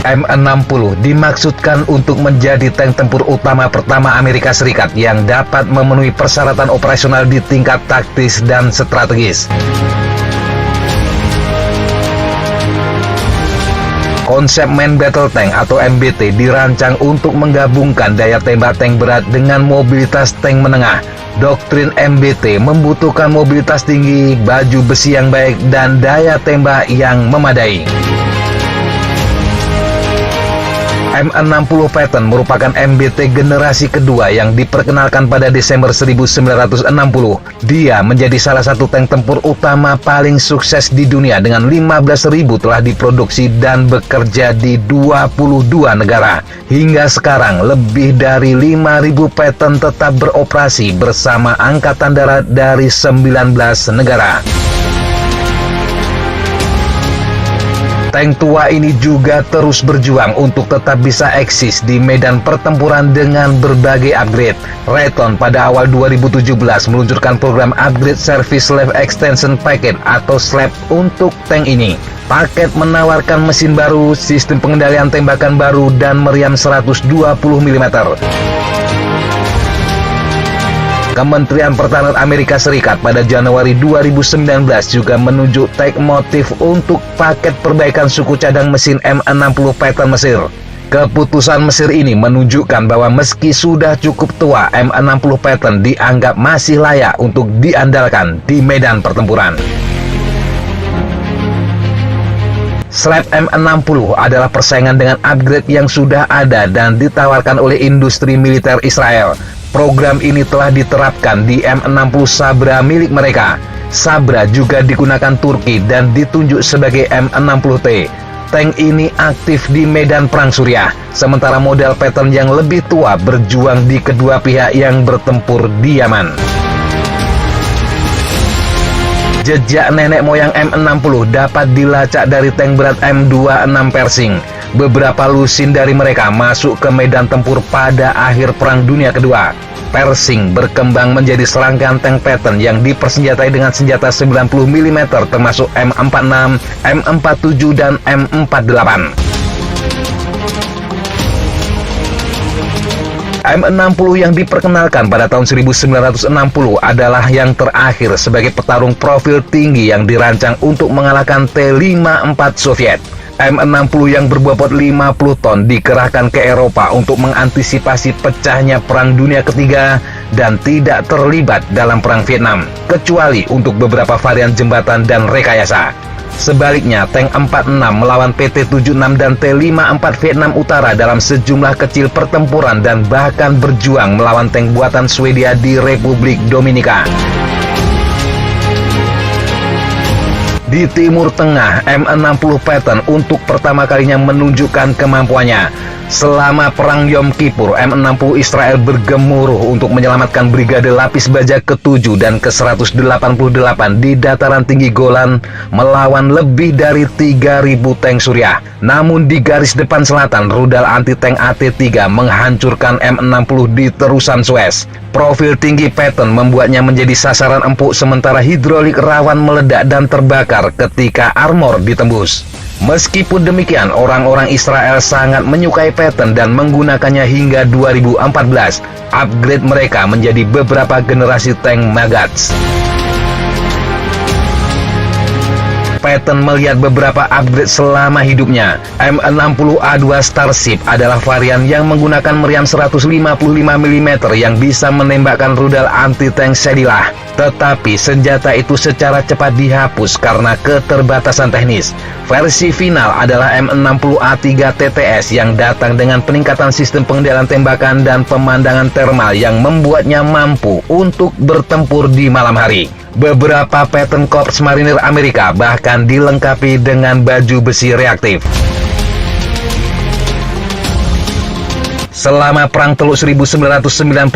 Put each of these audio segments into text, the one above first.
M60 dimaksudkan untuk menjadi tank tempur utama pertama Amerika Serikat yang dapat memenuhi persyaratan operasional di tingkat taktis dan strategis. Konsep Main Battle Tank atau MBT dirancang untuk menggabungkan daya tembak tank berat dengan mobilitas tank menengah. Doktrin MBT membutuhkan mobilitas tinggi, baju besi yang baik, dan daya tembak yang memadai. M60 Patton merupakan MBT generasi kedua yang diperkenalkan pada Desember 1960. Dia menjadi salah satu tank tempur utama paling sukses di dunia dengan 15.000 telah diproduksi dan bekerja di 22 negara. Hingga sekarang lebih dari 5.000 Patton tetap beroperasi bersama Angkatan Darat dari 19 negara. Tank tua ini juga terus berjuang untuk tetap bisa eksis di medan pertempuran dengan berbagai upgrade. Raytheon pada awal 2017 meluncurkan program Upgrade Service Life Extension Package atau SLEP untuk tank ini. Paket menawarkan mesin baru, sistem pengendalian tembakan baru, dan meriam 120 mm. Kementerian Pertahanan Amerika Serikat pada Januari 2019 juga menunjuk tag motif untuk paket perbaikan suku cadang mesin M60 Patton Mesir. Keputusan Mesir ini menunjukkan bahwa meski sudah cukup tua, M60 Patton dianggap masih layak untuk diandalkan di medan pertempuran. SLEP M60 adalah persaingan dengan upgrade yang sudah ada dan ditawarkan oleh industri militer Israel. Program ini telah diterapkan di M60 Sabra milik mereka. Sabra juga digunakan Turki dan ditunjuk sebagai M60T. Tank ini aktif di medan perang Suriah, sementara model Patton yang lebih tua berjuang di kedua pihak yang bertempur di Yaman. Jejak nenek moyang M60 dapat dilacak dari tank berat M26 Pershing. Beberapa lusin dari mereka masuk ke medan tempur pada akhir Perang Dunia Kedua. Pershing berkembang menjadi serangkaian tank Patton yang dipersenjatai dengan senjata 90 mm termasuk M46, M47, dan M48. M60 yang diperkenalkan pada tahun 1960 adalah yang terakhir sebagai petarung profil tinggi yang dirancang untuk mengalahkan T-54 Soviet. M60 yang berbobot 50 ton dikerahkan ke Eropa untuk mengantisipasi pecahnya Perang Dunia Ketiga dan tidak terlibat dalam Perang Vietnam, kecuali untuk beberapa varian jembatan dan rekayasa. Sebaliknya, tank 46 melawan PT-76 dan T-54 Vietnam Utara dalam sejumlah kecil pertempuran dan bahkan berjuang melawan tank buatan Swedia di Republik Dominika. Di Timur Tengah, M60 Patton untuk pertama kalinya menunjukkan kemampuannya. Selama Perang Yom Kippur, M60 Israel bergemuruh untuk menyelamatkan Brigade Lapis Baja ke-7 dan ke-188 di dataran tinggi Golan melawan lebih dari 3.000 tank Suriah. Namun di garis depan selatan, rudal anti-tank AT-3 menghancurkan M60 di terusan Suez. Profil tinggi Patton membuatnya menjadi sasaran empuk sementara hidrolik rawan meledak dan terbakar ketika armor ditembus. Meskipun demikian, orang-orang Israel sangat menyukai Patton dan menggunakannya hingga 2014. Upgrade mereka menjadi beberapa generasi tank Magats. Patton melihat beberapa upgrade selama hidupnya. M60A2 Starship adalah varian yang menggunakan meriam 155 mm yang bisa menembakkan rudal anti-tank Sedilah. Tetapi senjata itu secara cepat dihapus karena keterbatasan teknis. Versi final adalah M60A3 TTS yang datang dengan peningkatan sistem pengendalian tembakan dan pemandangan thermal yang membuatnya mampu untuk bertempur di malam hari. Beberapa Patton Corps Marinir Amerika bahkan dilengkapi dengan baju besi reaktif. Selama Perang Teluk 1991,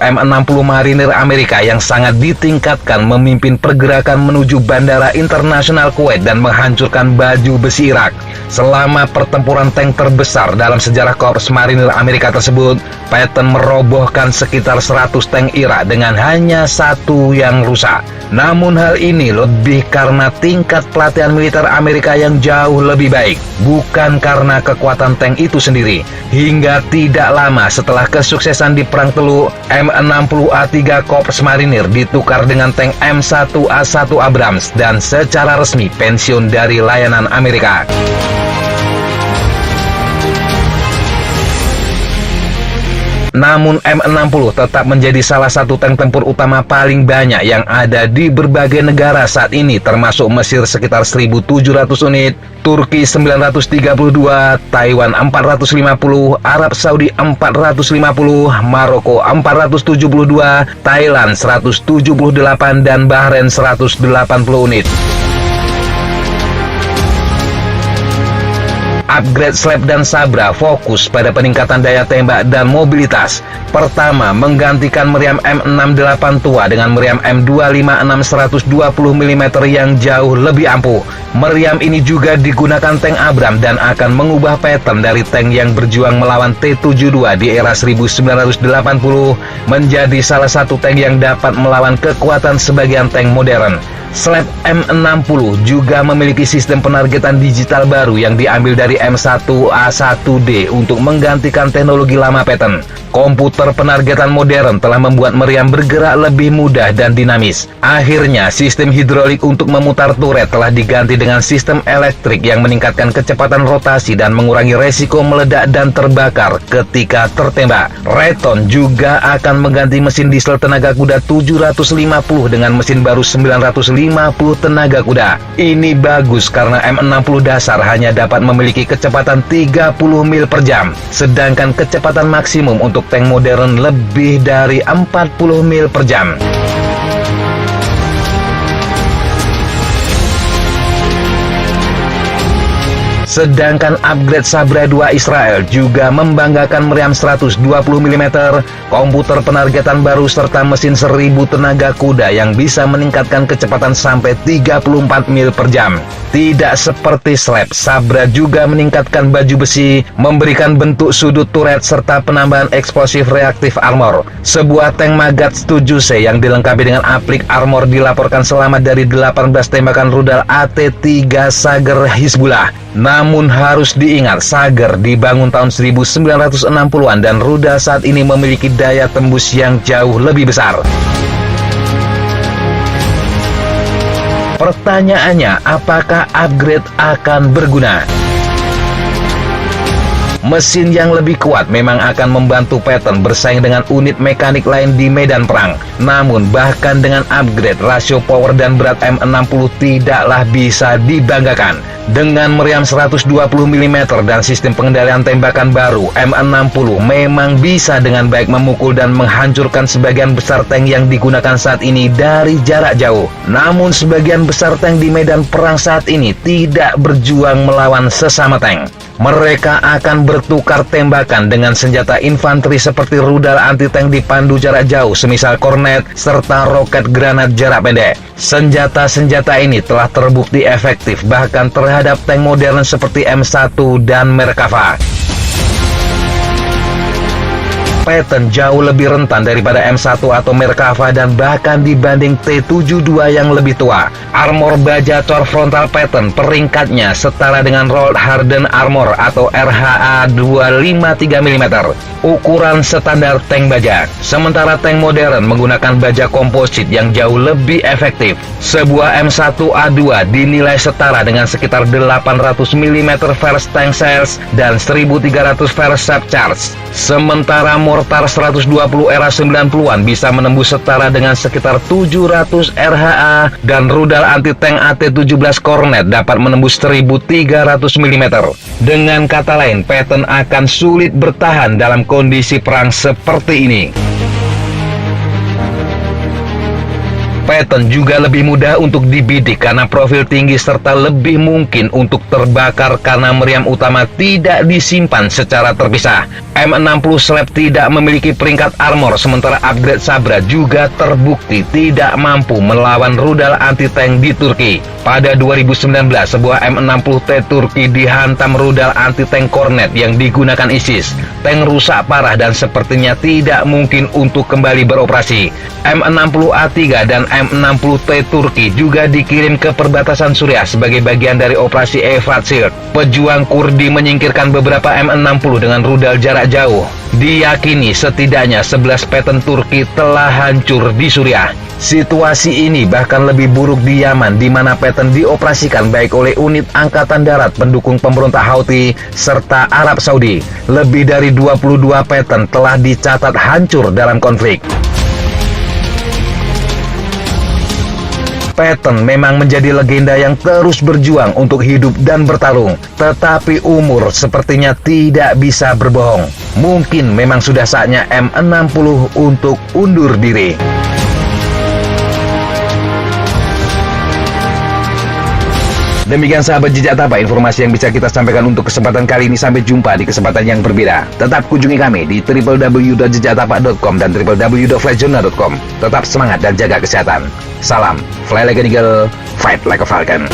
M60 Marinir Amerika yang sangat ditingkatkan memimpin pergerakan menuju Bandara Internasional Kuwait dan menghancurkan baju besi Irak. Selama pertempuran tank terbesar dalam sejarah Korps Marinir Amerika tersebut, Patton merobohkan sekitar 100 tank Irak dengan hanya satu yang rusak. Namun hal ini lebih karena tingkat pelatihan militer Amerika yang jauh lebih baik, bukan karena kekuatan tank itu sendiri. Hingga tidak lama setelah kesuksesan di Perang Teluk, M60A3 Korps Marinir ditukar dengan tank M1A1 Abrams dan secara resmi pensiun dari layanan Amerika. Namun M60 tetap menjadi salah satu tank tempur utama paling banyak yang ada di berbagai negara saat ini, termasuk Mesir sekitar 1.700 unit, Turki 932, Taiwan 450, Arab Saudi 450, Maroko 472, Thailand 178, dan Bahrain 180 unit. Upgrade SLAP dan Sabra fokus pada peningkatan daya tembak dan mobilitas. Pertama, menggantikan meriam M68 tua dengan meriam M256 120 mm yang jauh lebih ampuh. Meriam ini juga digunakan tank Abrams dan akan mengubah pattern dari tank yang berjuang melawan T-72 di era 1980 menjadi salah satu tank yang dapat melawan kekuatan sebagian tank modern. SLAP M60 juga memiliki sistem penargetan digital baru yang diambil dari M1A1D untuk menggantikan teknologi lama Patton. Komputer penargetan modern telah membuat meriam bergerak lebih mudah dan dinamis. Akhirnya, sistem hidrolik untuk memutar turret telah diganti dengan sistem elektrik yang meningkatkan kecepatan rotasi dan mengurangi resiko meledak dan terbakar ketika tertembak. Raytheon juga akan mengganti mesin diesel tenaga kuda 750 dengan mesin baru 950 tenaga kuda. Ini bagus karena M60 dasar hanya dapat memiliki kecepatan 30 mil per jam, sedangkan kecepatan maksimum untuk tank modern lebih dari 40 mil per jam. Sedangkan upgrade Sabra 2 Israel juga membanggakan meriam 120 mm, komputer penargetan baru serta mesin 1000 tenaga kuda yang bisa meningkatkan kecepatan sampai 34 mil per jam. Tidak seperti SLAP, Sabra juga meningkatkan baju besi, memberikan bentuk sudut turret serta penambahan eksplosif reaktif armor. Sebuah tank Magat 7C yang dilengkapi dengan aplik armor dilaporkan selamat dari 18 tembakan rudal AT-3 Sager Hizbullah. Namun harus diingat, Sager dibangun tahun 1960-an dan rudal saat ini memiliki daya tembus yang jauh lebih besar. Pertanyaannya, apakah upgrade akan berguna? Mesin yang lebih kuat memang akan membantu Patton bersaing dengan unit mekanik lain di medan perang. Namun bahkan dengan upgrade, rasio power dan berat M60 tidaklah bisa dibanggakan. Dengan meriam 120 mm dan sistem pengendalian tembakan baru, M60 memang bisa dengan baik memukul dan menghancurkan sebagian besar tank yang digunakan saat ini dari jarak jauh. Namun sebagian besar tank di medan perang saat ini tidak berjuang melawan sesama tank. Mereka akan bertukar tembakan dengan senjata infanteri seperti rudal anti-tank dipandu jarak jauh semisal Kornet serta roket granat jarak pendek. Senjata-senjata ini telah terbukti efektif bahkan terhadap tank modern seperti M1 dan Merkava. Patton jauh lebih rentan daripada M1 atau Merkava dan bahkan dibanding T-72 yang lebih tua. Armor baja tor frontal Patton peringkatnya setara dengan Rolled Hardened Armor atau RHA 253 mm, ukuran standar tank baja. Sementara tank modern menggunakan baja komposit yang jauh lebih efektif. Sebuah M1A2 dinilai setara dengan sekitar 800 mm First Tank Shells dan 1300 First Shaft Charge. Sementara mortar 120 era 90-an bisa menembus setara dengan sekitar 700 RHA dan rudal anti-tank AT-17 Kornet dapat menembus 1300 mm. Dengan kata lain, Patton akan sulit bertahan dalam kondisi perang seperti ini. Python juga lebih mudah untuk dibidik karena profil tinggi serta lebih mungkin untuk terbakar karena meriam utama tidak disimpan secara terpisah. M60 Slab tidak memiliki peringkat armor, sementara upgrade Sabra juga terbukti tidak mampu melawan rudal anti-tank di Turki. Pada 2019, sebuah M60T Turki dihantam rudal anti-tank Kornet yang digunakan ISIS. Tank rusak parah dan sepertinya tidak mungkin untuk kembali beroperasi. M60A3 dan M60T Turki juga dikirim ke perbatasan Suriah sebagai bagian dari operasi Efrat Shield. Pejuang Kurdi menyingkirkan beberapa M60 dengan rudal jarak jauh. Diyakini setidaknya 11 Python Turki telah hancur di Suriah. Situasi ini bahkan lebih buruk di Yaman, di mana Python dioperasikan baik oleh unit angkatan darat pendukung pemberontak Houthi serta Arab Saudi. Lebih dari 22 Python telah dicatat hancur dalam konflik. Python memang menjadi legenda yang terus berjuang untuk hidup dan bertarung, tetapi umur sepertinya tidak bisa berbohong. Mungkin memang sudah saatnya M60 untuk undur diri. Demikian sahabat Jejak Tapak, informasi yang bisa kita sampaikan untuk kesempatan kali ini. Sampai jumpa di kesempatan yang berbeda. Tetap kunjungi kami di www.jejaktapak.com dan www.flyjournal.com. Tetap semangat dan jaga kesehatan. Salam, fly like an eagle, fight like a falcon.